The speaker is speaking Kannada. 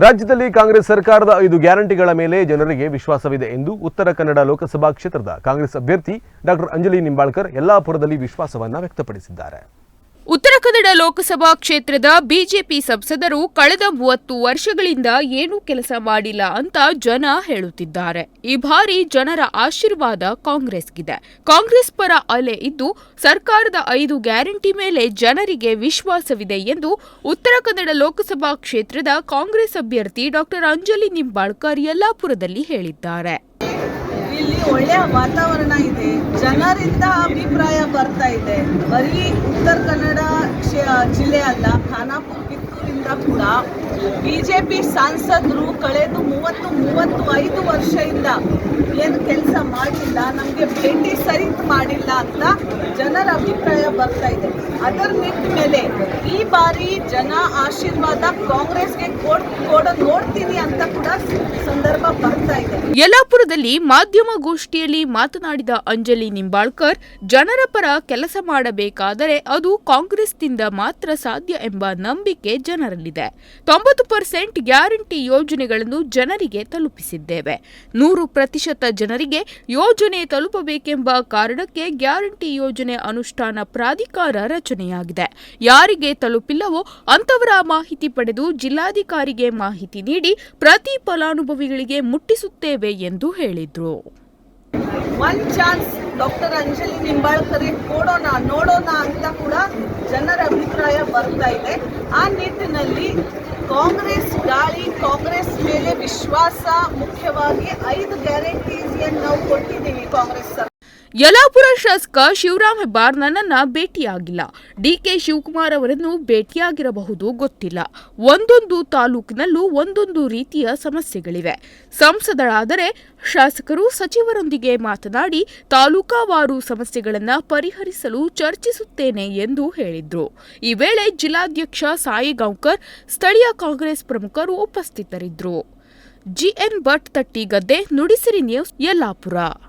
ರಾಜ್ಯದಲ್ಲಿ ಕಾಂಗ್ರೆಸ್ ಸರ್ಕಾರದ 5 ಗ್ಯಾರಂಟಿಗಳ ಮೇಲೆ ಜನರಿಗೆ ವಿಶ್ವಾಸವಿದೆ ಎಂದು ಉತ್ತರ ಕನ್ನಡ ಲೋಕಸಭಾ ಕ್ಷೇತ್ರದ ಕಾಂಗ್ರೆಸ್ ಅಭ್ಯರ್ಥಿ ಡಾಕ್ಟರ್ ಅಂಜಲಿ ನಿಂಬಾಳ್ಕರ್ ಯಲ್ಲಾಪುರದಲ್ಲಿ ವಿಶ್ವಾಸವನ್ನ ವ್ಯಕ್ತಪಡಿಸಿದ್ದಾರೆ. ಉತ್ತರ ಕನ್ನಡ ಲೋಕಸಭಾ ಕ್ಷೇತ್ರದ ಬಿಜೆಪಿ ಸಂಸದರು ಕಳೆದ 30 ವರ್ಷಗಳಿಂದ ಏನೂ ಕೆಲಸ ಮಾಡಿಲ್ಲ ಅಂತ ಜನ ಹೇಳುತ್ತಿದ್ದಾರೆ. ಈ ಬಾರಿ ಜನರ ಆಶೀರ್ವಾದ ಕಾಂಗ್ರೆಸ್ಗಿದೆ. ಕಾಂಗ್ರೆಸ್ ಪರ ಅಲೆ ಇದ್ದು ಸರ್ಕಾರದ 5 ಗ್ಯಾರಂಟಿ ಮೇಲೆ ಜನರಿಗೆ ವಿಶ್ವಾಸವಿದೆ ಎಂದು ಉತ್ತರ ಕನ್ನಡ ಲೋಕಸಭಾ ಕ್ಷೇತ್ರದ ಕಾಂಗ್ರೆಸ್ ಅಭ್ಯರ್ಥಿ ಡಾಕ್ಟರ್ ಅಂಜಲಿ ನಿಂಬಾಳ್ಕರ್ ಯಲ್ಲಾಪುರದಲ್ಲಿ ಹೇಳಿದ್ದಾರೆ. ಇಲ್ಲಿ ಒಳ್ಳೆಯ ವಾತಾವರಣ ಇದೆ, ಜನರಿಂದ ಅಭಿಪ್ರಾಯ ಬರ್ತಾ ಇದೆ. ಬರೀ ಉತ್ತರ ಕನ್ನಡ ಜಿಲ್ಲೆ ಅಲ್ಲ, ಖಾನಾಪುರ ಕಿತ್ತೂರಿಂದ ಕೂಡ ಬಿಜೆಪಿ ಸಂಸದರು ಕಳೆದ 35 ವರ್ಷದಿಂದ ಏನು ಕೆಲಸ ಮಾಡಿಲ್ಲ, ನಮಗೆ ಭೇಟಿ ಸರಿತ ಮಾಡಿಲ್ಲ ಅಂತ ಜನರ ಅಭಿಪ್ರಾಯ ಬರ್ತಾ ಇದೆ. ಅದರ ನಿಟ್ಟ ಮೇಲೆ ಈ ಬಾರಿ ಜನ ಆಶೀರ್ವಾದ ಕಾಂಗ್ರೆಸ್ಗೆ ನೋಡ್ತೀನಿ ಅಂತ ಕೂಡ ಸಂದರ್ಭ ಬರ್ತಾ ಇದೆ. ಯಲ್ಲಾಪುರದಲ್ಲಿ ಮಾಧ್ಯಮಗೋಷ್ಠಿಯಲ್ಲಿ ಮಾತನಾಡಿದ ಅಂಜಲಿ ನಿಂಬಾಳ್ಕರ್, ಜನರ ಪರ ಕೆಲಸ ಮಾಡಬೇಕಾದರೆ ಅದು ಕಾಂಗ್ರೆಸ್ನಿಂದ ಮಾತ್ರ ಸಾಧ್ಯ ಎಂಬ ನಂಬಿಕೆ ಜನರಲ್ಲಿದೆ. 90% ಗ್ಯಾರಂಟಿ ಯೋಜನೆಗಳನ್ನು ಜನರಿಗೆ ತಲುಪಿಸಿದ್ದೇವೆ. 100% ಜನರಿಗೆ ಯೋಜನೆ ತಲುಪಬೇಕೆಂಬ ಕಾರಣಕ್ಕೆ ಗ್ಯಾರಂಟಿ ಯೋಜನೆ ಅನುಷ್ಠಾನ ಪ್ರಾಧಿಕಾರ ರಚನೆಯಾಗಿದೆ. ಯಾರಿಗೆ ತಲುಪಿಲ್ಲವೋ ಅಂತವರ ಮಾಹಿತಿ ಪಡೆದು ಜಿಲ್ಲಾಧಿಕಾರಿಗೆ ಮಾಹಿತಿ ನೀಡಿ ಪ್ರತಿ ಫಲಾನುಭವಿಗಳಿಗೆ ಮುಟ್ಟಿಸುತ್ತೇವೆ ಎಂದು ಹೇಳಿದರು. One chance doctor Anjali Nimbalkar ನೋಡೋಣ ಅಂತ ಕೂಡ ಜನರ ಅಭಿಪ್ರಾಯ ಬರ್ತಾ ಇದೆ. ಆ ನಿಟ್ಟಿನಲ್ಲಿ ಕಾಂಗ್ರೆಸ್ ಗಾಳಿ, ಕಾಂಗ್ರೆಸ್ ಮೇಲೆ ವಿಶ್ವಾಸ, ಮುಖ್ಯವಾಗಿ 5 ಗ್ಯಾರಂಟೀಸ್ ನಾವು ಕೊಟ್ಟಿದ್ದೀವಿ ಕಾಂಗ್ರೆಸ್. ಯಲ್ಲಾಪುರ ಶಾಸಕ ಶಿವರಾಮ್ ಹೆಬ್ಬಾರ್ ನನ್ನನ್ನ ಭೇಟಿಯಾಗಿಲ್ಲ. ಡಿಕೆ ಶಿವಕುಮಾರ್ ಅವರನ್ನು ಭೇಟಿಯಾಗಿರಬಹುದು, ಗೊತ್ತಿಲ್ಲ. ಒಂದೊಂದು ತಾಲೂಕಿನಲ್ಲೂ ಒಂದೊಂದು ರೀತಿಯ ಸಮಸ್ಯೆಗಳಿವೆ. ಸಂಸದರಾದರೆ ಶಾಸಕರು ಸಚಿವರೊಂದಿಗೆ ಮಾತನಾಡಿ ತಾಲೂಕಾವಾರು ಸಮಸ್ಯೆಗಳನ್ನು ಪರಿಹರಿಸಲು ಚರ್ಚಿಸುತ್ತೇನೆ ಎಂದು ಹೇಳಿದ್ರು. ಈ ವೇಳೆ ಜಿಲ್ಲಾಧ್ಯಕ್ಷ ಸಾಯಿಗಾಂವ್ಕರ್, ಸ್ಥಳೀಯ ಕಾಂಗ್ರೆಸ್ ಪ್ರಮುಖರು ಉಪಸ್ಥಿತರಿದ್ದರು. GN Bhat, Tattigadde, Nudisiri news, Yellapur.